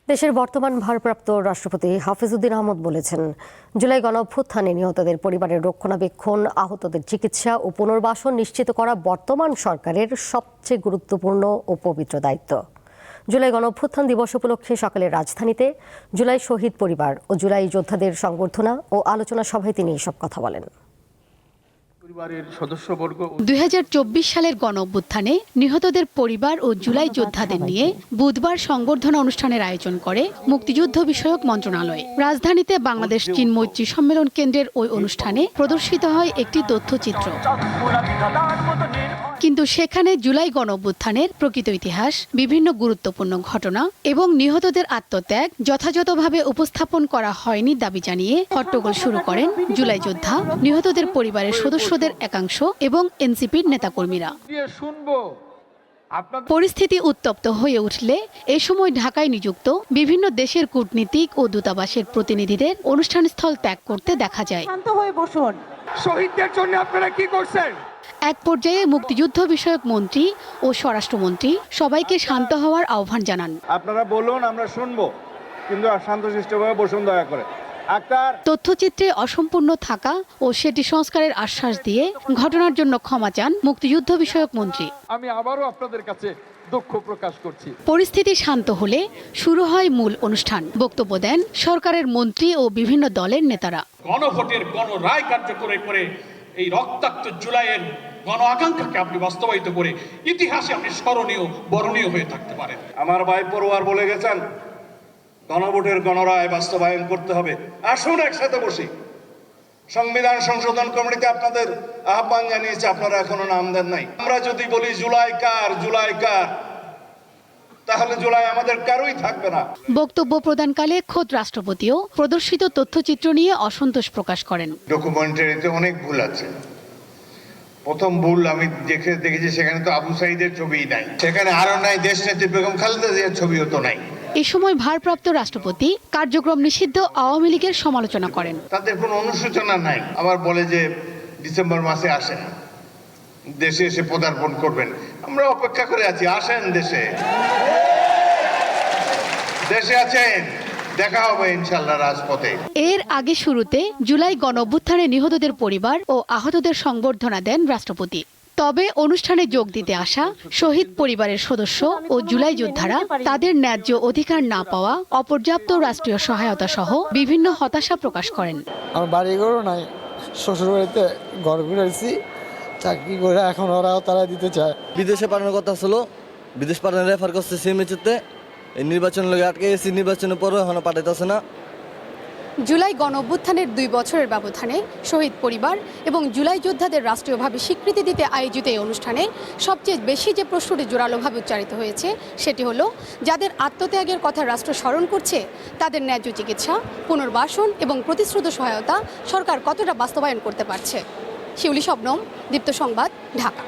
দেশের বর্তমান ভারপ্রাপ্ত রাষ্ট্রপতি হাফিজউদ্দিন আহমদ বলেছেন, জুলাই গণঅভ্যুত্থানে নিহতদের পরিবারের রক্ষণাবেক্ষণ, আহতদের চিকিৎসা ও পুনর্বাসন নিশ্চিত করা বর্তমান সরকারের সবচেয়ে গুরুত্বপূর্ণ ও পবিত্র দায়িত্ব। জুলাই গণঅভ্যুত্থান দিবস উপলক্ষে সকালে রাজধানীতে জুলাই শহীদ পরিবার ও জুলাই যোদ্ধাদের সংবর্ধনা ও আলোচনা সভায় তিনি এসব কথা বলেন। ২০২৪ সালের গণঅভ্যুত্থানে নিহতদের পরিবার ও জুলাই যোদ্ধাদের নিয়ে বুধবার সংবর্ধনা অনুষ্ঠানের আয়োজন করে মুক্তিযুদ্ধ বিষয়ক মন্ত্রণালয়। রাজধানীতে বাংলাদেশ চীন মৈত্রী সম্মেলন কেন্দ্রের ওই অনুষ্ঠানে প্রদর্শিত হয় একটি তথ্যচিত্র। কিন্তু সেখানে জুলাই গণঅভ্যুত্থানের প্রকৃত ইতিহাস, বিভিন্ন গুরুত্বপূর্ণ ঘটনা এবং নিহতদের আত্মত্যাগ যথাযথভাবে উপস্থাপন করা হয়নি দাবি জানিয়ে হট্টগোল শুরু করেন জুলাই যোদ্ধা, নিহতদের পরিবারের সদস্যদের একাংশ এবং এনসিপির নেতাকর্মীরা। পরিস্থিতি উত্তপ্ত হয়ে উঠলে এ সময় ঢাকায় নিযুক্ত বিভিন্ন দেশের কূটনীতিক ও দূতাবাসের প্রতিনিধিদের অনুষ্ঠানস্থল ত্যাগ করতে দেখা যায়। শহীদদের জন্য আপনারা কি করছেন? এক পর্যায়ে মুক্তিযুদ্ধ বিষয়ক মন্ত্রী ও স্বরাষ্ট্রমন্ত্রী সবাইকে শান্ত হওয়ার আহ্বান জানান। আপনারা বলুন, আমরা শুনবো, কিন্তু শান্তশিষ্টভাবে বসুন দয়া করে। তথ্যচিত্রে অসম্পূর্ণ থাকা ও সেটি সংস্কারের আশ্বাস দিয়ে ঘটনার জন্য ক্ষমা চান মুক্তিযুদ্ধ বিষয়ক মন্ত্রী। আমি আবারও আপনাদের কাছে দুঃখ প্রকাশ করছি। পরিস্থিতি শান্ত হলে শুরু হয় মূল অনুষ্ঠান। বক্তব্য দেন সরকারের মন্ত্রী ও বিভিন্ন দলের নেতারা। গণভোটের গণরায় কার্যকর করে এই রক্তাক্ত জুলাইয়ের গণ আকাঙ্ক্ষাকে আপনি বাস্তবায়িত করে ইতিহাসে আপনি স্মরণীয় বরণীয় হয়ে থাকতে পারেন। আমার ভাই পড়ুয়ার বলে গেছেন, গণভোটের গণরায় বাস্তবায়ন করতে হবে। আসুন একসাথে বসি। সংবিধান সংশোধন কমিটিতে আপনাদের আহ্বান জানিয়েছে, আপনারা এখনো নাম দেন নাই। আমরা যদি বলি জুলাই কার, তাহলে জুলাই আমাদের কারোই থাকবে না। বক্তব্য প্রদানকালে খোদ রাষ্ট্রপতিও প্রদর্শিত তথ্যচিত্র নিয়ে অসন্তোষ প্রকাশ করেন। ডকুমেন্টারিতে অনেক ভুল আছে। প্রথম ভুল আমি দেখেছি, সেখানে তো আবু সাইদের ছবিই নাই, সেখানে আরো নাই দেশনেত্রী বেগম খালেদা জিয়ার ছবিও তো নাই। এ সময় ভারপ্রাপ্ত রাষ্ট্রপতি কার্যক্রম নিষিদ্ধ আওয়ামী লীগের সমালোচনা করেন। তাদের কোনো অনুশোচনা নাই। আবার বলে যে ডিসেম্বর মাসে আসেন, দেশে এসে পদার্পণ করবেন। আমরা অপেক্ষা করে আছি, আসেন দেশে আছেন, দেখা হবে ইনশাআল্লাহ রাজপথে। এর আগে শুরুতে জুলাই গণঅভ্যুত্থানে নিহতদের পরিবার ও আহতদের সংবর্ধনা দেন রাষ্ট্রপতি। তবে অনুষ্ঠানে যোগ দিতে আসা শহীদ পরিবারের সদস্য ও জুলাই যোদ্ধারা তাদের ন্যায্য অধিকার না পাওয়া, অপর্যাপ্ত রাষ্ট্রীয় সহায়তা সহ বিভিন্ন হতাশা প্রকাশ করেন। আমার বাড়িঘরও নাই, শ্বশুর বাড়িতে ঘর ঘুরেছি, চাকরি করে এখন ওরাও তারা দিতে চায়। বিদেশে পাঠানোর কথা ছিল, বিদেশ পাঠানো রেফার করছে সিএমএইচতে। এই নির্বাচন লোকে আটকে গেছি, নির্বাচনের পরও এখনো পাঠাইতেছে না। জুলাই গণঅভ্যুত্থানের 2 বছরের ব্যবধানে শহীদ পরিবার এবং জুলাই যোদ্ধাদের রাষ্ট্রীয়ভাবে স্বীকৃতি দিতে আয়োজিত এই অনুষ্ঠানে সবচেয়ে বেশি যে প্রশ্নটি জোরালোভাবে উচ্চারিত হয়েছে সেটি হলো, যাদের আত্মত্যাগের কথা রাষ্ট্র স্মরণ করছে তাদের ন্যায্য চিকিৎসা, পুনর্বাসন এবং প্রতিশ্রুত সহায়তা সরকার কতটা বাস্তবায়ন করতে পারছে। শিউলি শবনম, দীপ্ত সংবাদ, ঢাকা।